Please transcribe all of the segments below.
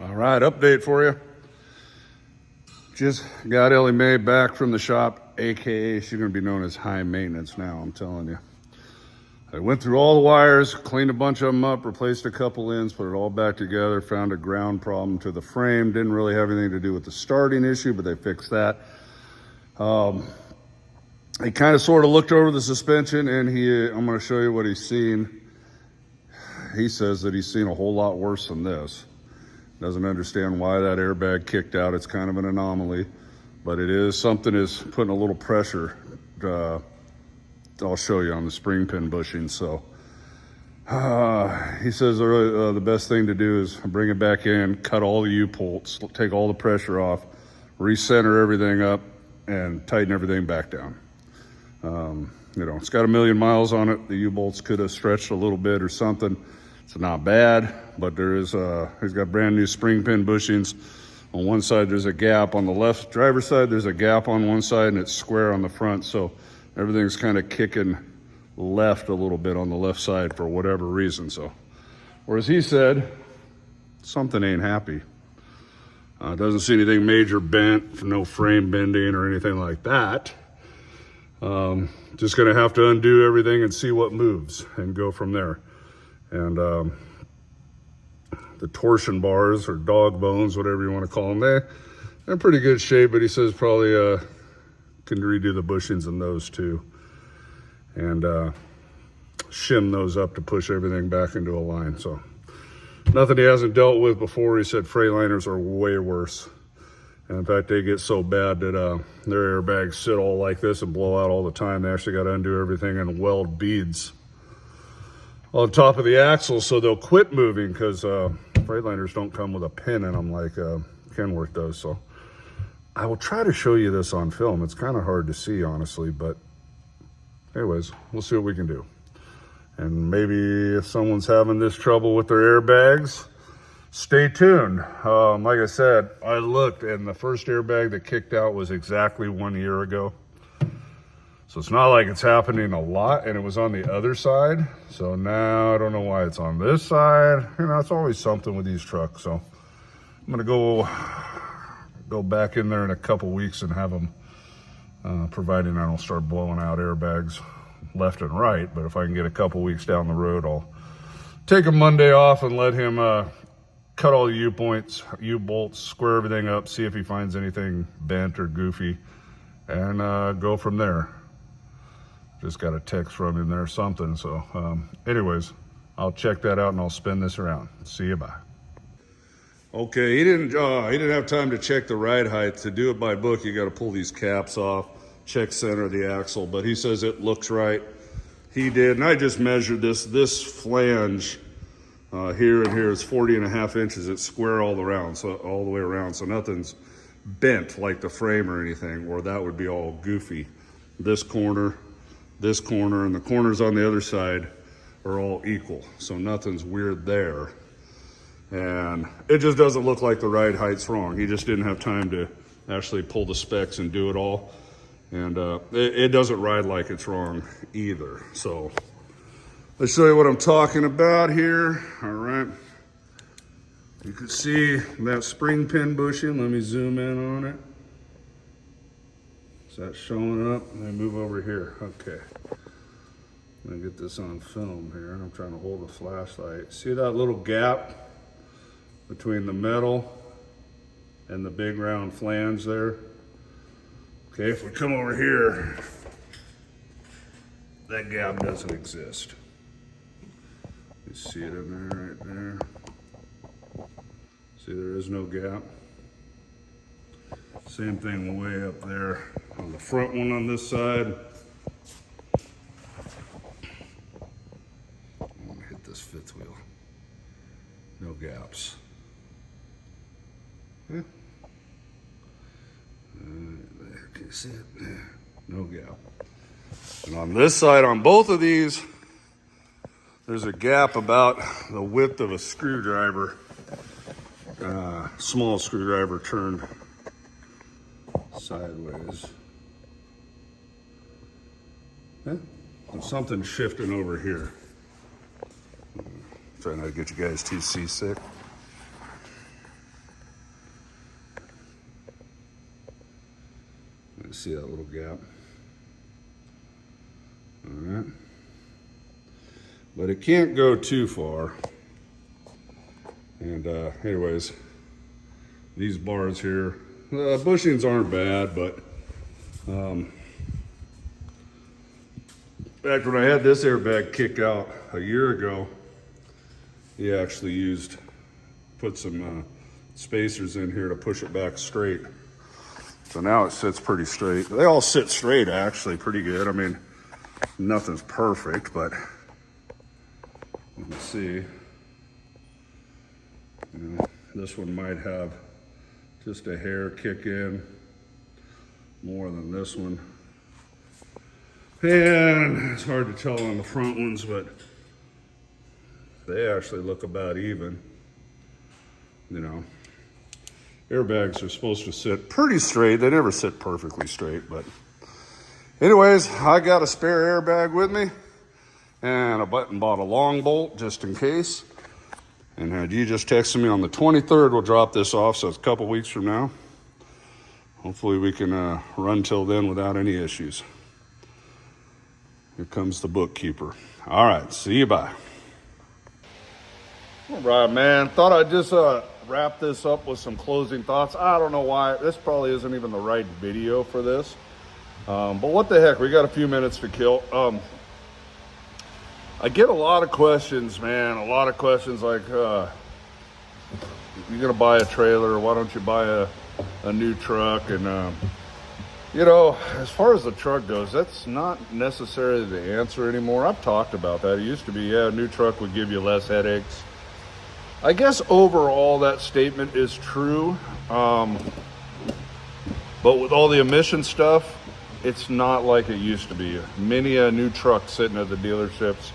All right, update for you. Just got Ellie Mae back from the shop, AKA she's gonna be known as high maintenance now, I'm telling you. I went through all the wires, cleaned a bunch of them up, replaced a couple ends, put it all back together, found a ground problem to the frame. Didn't really have anything to do with the starting issue, but they fixed that. He kind of sort of looked over the suspension, and I'm gonna show you what he's seen. He says that he's seen a whole lot worse than this. Doesn't understand why that airbag kicked out. It's kind of an anomaly, but it is something is putting a little pressure. I'll show you on the spring pin bushing. So he says the best thing to do is bring it back in, cut all the U-bolts, take all the pressure off, recenter everything up, and tighten everything back down. You know, it's got 1 million miles on it. The U-bolts could have stretched a little bit or something. It's not bad, but there is he's got brand new spring pin bushings. On one side there's a gap. On the left driver's side there's a gap on one side, and it's square on the front, so everything's kind of kicking left a little bit on the left side for whatever reason. So whereas he said something ain't happy. Doesn't see anything major bent, no frame bending or anything like that. Just gonna have to undo everything and see what moves and go from there. And the torsion bars, or dog bones, whatever you want to call them, they're in pretty good shape, but he says probably can redo the bushings in those too, and shim those up to push everything back into a line. So nothing he hasn't dealt with before. He said Freightliners are way worse. And in fact, they get so bad that their airbags sit all like this and blow out all the time. They actually got to undo everything and weld beads on top of the axle so they'll quit moving, because Freightliners don't come with a pin in them like Kenworth does. So I will try to show you this on film. It's kind of hard to see, honestly, but anyways, we'll see what we can do. And maybe if someone's having this trouble with their airbags, stay tuned. Like I said, I looked, and the first airbag that kicked out was exactly 1 year ago. So it's not like it's happening a lot, and it was on the other side. So now I don't know why it's on this side. You know, it's always something with these trucks. So I'm gonna go back in there in a couple weeks and have them, providing I don't start blowing out airbags left and right. But if I can get a couple weeks down the road, I'll take a Monday off and let him cut all the U-bolts, square everything up, see if he finds anything bent or goofy, and go from there. Just got a text from him there, something. So anyways, I'll check that out and I'll spin this around. See you, bye. Okay, he didn't have time to check the ride height. To do it by book, you got to pull these caps off, check center of the axle, but he says it looks right. He did, and I just measured this flange here and here is 40.5 inches. It's square all around, so all the way around, so nothing's bent like the frame or anything, or that would be all goofy. This corner, and the corners on the other side are all equal, so nothing's weird there. And it just doesn't look like the ride height's wrong. He just didn't have time to actually pull the specs and do it all. And it doesn't ride like it's wrong either. So let's show you what I'm talking about here. All right. You can see that spring pin bushing. Let me zoom in on it. Is that showing up? Let me move over here. Okay. Let me get this on film here. I'm trying to hold the flashlight. See that little gap between the metal and the big round flange there? Okay, if we come over here, that gap doesn't exist. You see it in there, right there. See, there is no gap. Same thing way up there on the front one on this side. I'm gonna hit this fifth wheel. No gaps. Yeah. There, can you see it? Yeah. No gap. And on this side, on both of these, there's a gap about the width of a screwdriver, small screwdriver turned sideways. Yeah. There's something shifting over here. Trying not to get you guys too seasick. See that little gap? All right. But it can't go too far. And anyways, these bars here, bushings aren't bad, but back when I had this airbag kick out a year ago, he actually put some spacers in here to push it back straight. So now it sits pretty straight. They all sit straight actually pretty good. I mean, nothing's perfect, but let me see. This one might have just a hair kick in more than this one. And it's hard to tell on the front ones, but they actually look about even. Airbags are supposed to sit pretty straight. They never sit perfectly straight, but anyways, I got a spare airbag with me and bought a long bolt just in case. And had you just texted me on the 23rd, we'll drop this off, so it's a couple weeks from now. Hopefully we can run till then without any issues. Here comes the bookkeeper. All right, see you, bye. All right, man, thought I'd just wrap this up with some closing thoughts. I don't know why, this probably isn't even the right video for this. But what the heck, we got a few minutes to kill. I get a lot of questions, man. A lot of questions like, you're gonna buy a trailer, why don't you buy a new truck? And as far as the truck goes, that's not necessarily the answer anymore. I've talked about that. It used to be, yeah, a new truck would give you less headaches. I guess overall that statement is true. But with all the emission stuff, it's not like it used to be. Many a new truck sitting at the dealerships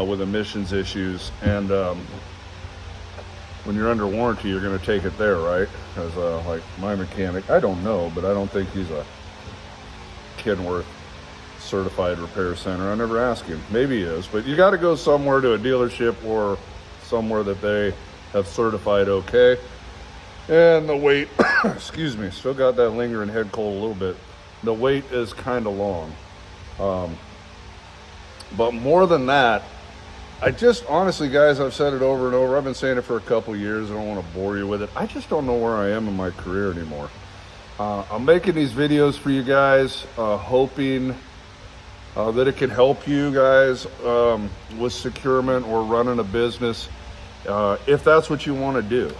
with emissions issues, and when you're under warranty, you're going to take it there, right? Because like my mechanic, I don't know, but I don't think he's a Kenworth certified repair center. I never asked him. Maybe he is, but you got to go somewhere to a dealership or somewhere that they have certified okay. And the wait, excuse me, still got that lingering head cold a little bit. The wait is kind of long. But more than that, I just, honestly, guys, I've said it over and over. I've been saying it for a couple years. I don't want to bore you with it. I just don't know where I am in my career anymore. I'm making these videos for you guys, hoping that it can help you guys with securement or running a business, if that's what you want to do.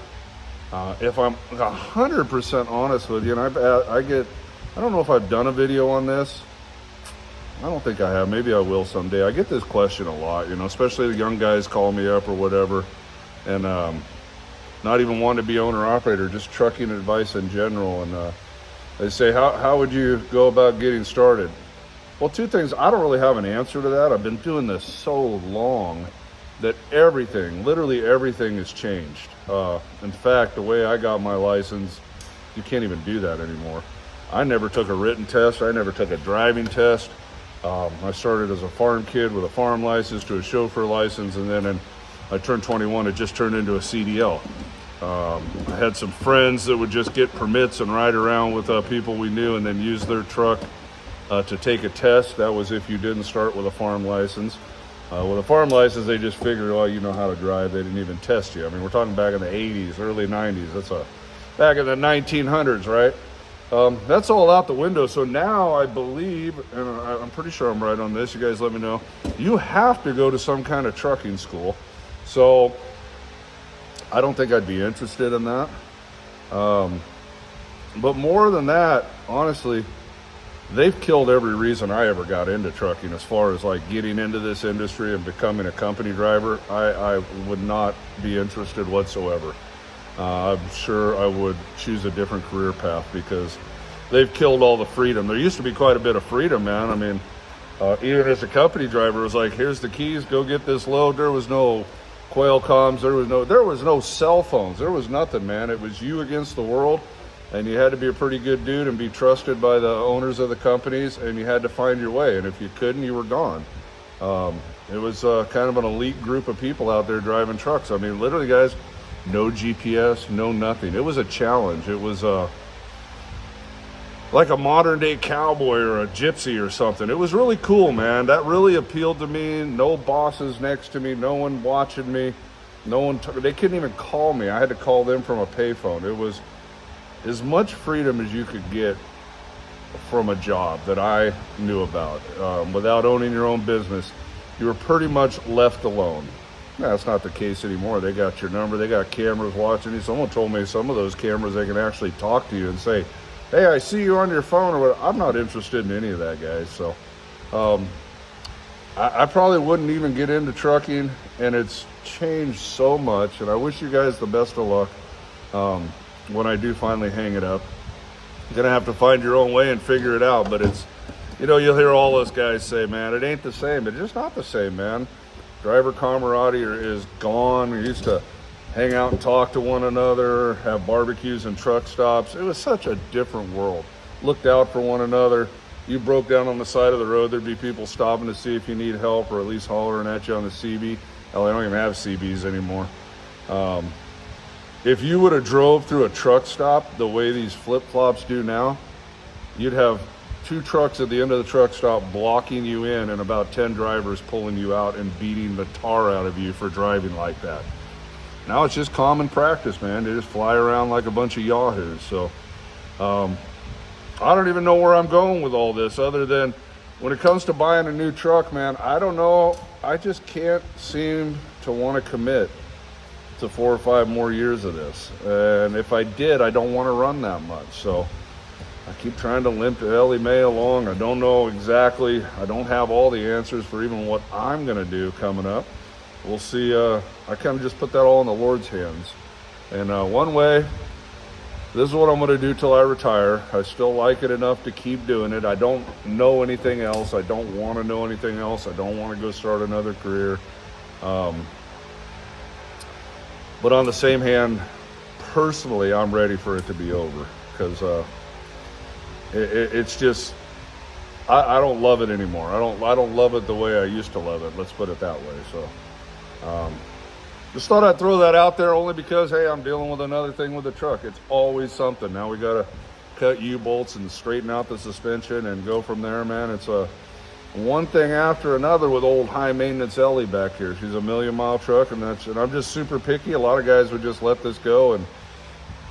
If I'm 100% honest with you, and I don't know if I've done a video on this. I don't think I have. Maybe I will someday. I get this question a lot, especially the young guys call me up or whatever, and not even wanting to be owner-operator, just trucking advice in general. And they say, how would you go about getting started? Well, two things. I don't really have an answer to that. I've been doing this so long that everything, literally everything has changed. In fact, the way I got my license, you can't even do that anymore. I never took a written test. I never took a driving test. I started as a farm kid with a farm license to a chauffeur license, and then I turned 21, it just turned into a CDL. I had some friends that would just get permits and ride around with people we knew and then use their truck to take a test. That was if you didn't start with a farm license. With a farm license, they just figured, well, you know how to drive. They didn't even test you. I mean, we're talking back in the 80s, early 90s. That's back in the 1900s, right? That's all out the window. So now I believe, and I'm pretty sure I'm right on this, you guys let me know, you have to go to some kind of trucking school. So I don't think I'd be interested in that. But more than that, honestly, they've killed every reason I ever got into trucking as far as like getting into this industry and becoming a company driver. I would not be interested whatsoever. I'm sure I would choose a different career path because they've killed all the freedom. There used to be quite a bit of freedom, man. I mean, even as a company driver, it was like, here's the keys, go get this load. There was no quail comms. There was no cell phones. There was nothing, man. It was you against the world, and you had to be a pretty good dude and be trusted by the owners of the companies, and you had to find your way. And if you couldn't, you were gone. It was kind of an elite group of people out there driving trucks. I mean, literally, guys, no GPS, no nothing. It was a challenge. It was like a modern day cowboy or a gypsy or something. It was really cool, man. That really appealed to me. No bosses next to me, no one watching me, no one, they couldn't even call me. I had to call them from a payphone. It was as much freedom as you could get from a job that I knew about. Without owning your own business, you were pretty much left alone. No, that's not the case anymore. They got your number, they got cameras watching you. Someone told me some of those cameras, they can actually talk to you and say, hey, I see you on your phone, or what. I'm not interested in any of that, guys. So I probably wouldn't even get into trucking, and it's changed so much, and I wish you guys the best of luck when I do finally hang it up. You're gonna have to find your own way and figure it out, but it's, you know, you'll hear all those guys say, man, it ain't the same. It's just not the same, man. Driver camaraderie is gone. We used to hang out and talk to one another, have barbecues and truck stops. It was such a different world. Looked out for one another. You broke down on the side of the road, there'd be people stopping to see if you need help, or at least hollering at you on the CB. Hell, they don't even have CBs anymore. If you would have drove through a truck stop the way these flip-flops do now, you'd have 2 trucks at the end of the truck stop blocking you in, and about 10 drivers pulling you out and beating the tar out of you for driving like that. Now it's just common practice, man. They just fly around like a bunch of yahoos. So I don't even know where I'm going with all this, other than when it comes to buying a new truck, man, I don't know. I just can't seem to want to commit to 4 or 5 more years of this. And if I did, I don't want to run that much. So I keep trying to limp Ellie Mae along. I don't know exactly. I don't have all the answers for even what I'm going to do coming up. We'll see. I kind of just put that all in the Lord's hands. And one way, this is what I'm going to do till I retire. I still like it enough to keep doing it. I don't know anything else. I don't want to know anything else. I don't want to go start another career. But on the same hand, personally, I'm ready for it to be over, because it's just, I don't love it anymore. I don't love it the way I used to love it. Let's put it that way. So just thought I'd throw that out there, only because, hey, I'm dealing with another thing with the truck. It's always something. Now we got to cut U-bolts and straighten out the suspension and go from there, man. It's one thing after another with old high maintenance Ellie back here. She's a 1,000,000-mile truck, and I'm just super picky. A lot of guys would just let this go and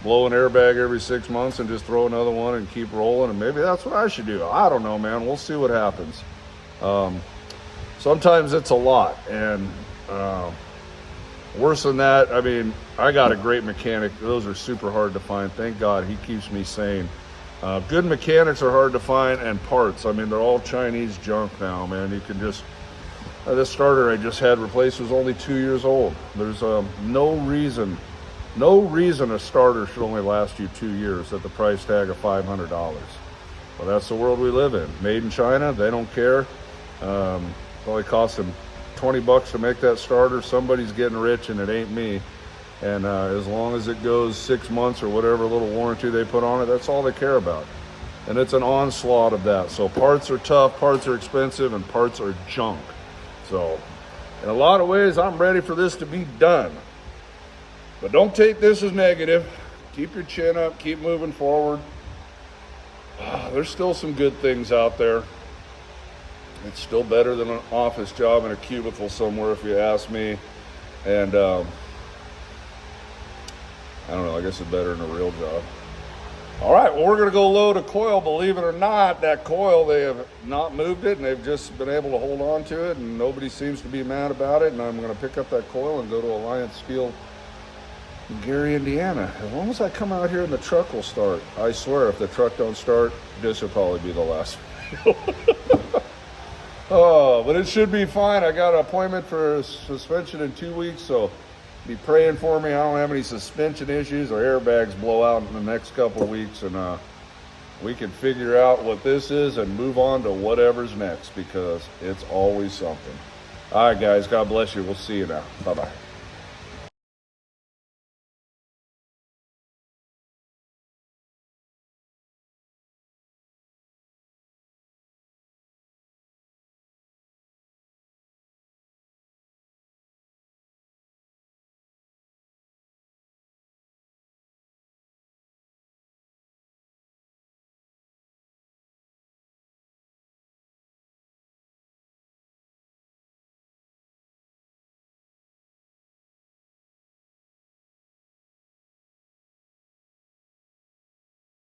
blow an airbag every 6 months and just throw another one and keep rolling, and maybe that's what I should do. I don't know, man. We'll see what happens. Sometimes it's a lot, and worse than that, I mean, I got a great mechanic. Those are super hard to find. Thank God he keeps me sane. Good mechanics are hard to find, and parts. I mean, they're all Chinese junk now, man. You can just, this starter I just had replaced was only 2 years old. There's no reason a starter should only last you 2 years at the price tag of $500. Well, that's the world we live in. Made in China, they don't care. Probably cost them $20 to make that starter. Somebody's getting rich, and it ain't me. And as long as it goes 6 months or whatever little warranty they put on it, that's all they care about. And it's an onslaught of that. So parts are tough, parts are expensive, and parts are junk. So in a lot of ways, I'm ready for this to be done. But don't take this as negative. Keep your chin up, keep moving forward. There's still some good things out there. It's still better than an office job in a cubicle somewhere, if you ask me. And I don't know, I guess it's better than a real job. All right, well, we're gonna go load a coil. Believe it or not, that coil, they have not moved it, and they've just been able to hold on to it, and nobody seems to be mad about it. And I'm gonna pick up that coil and go to Alliance Steel in Gary, Indiana. As long as I come out here and the truck will start. I swear, if the truck don't start, this will probably be the last video. Oh, but it should be fine. I got an appointment for suspension in 2 weeks, so be praying for me. I don't have any suspension issues or airbags blow out in the next couple of weeks, and we can figure out what this is and move on to whatever's next, because it's always something. All right, guys, God bless you. We'll see you now. Bye-bye.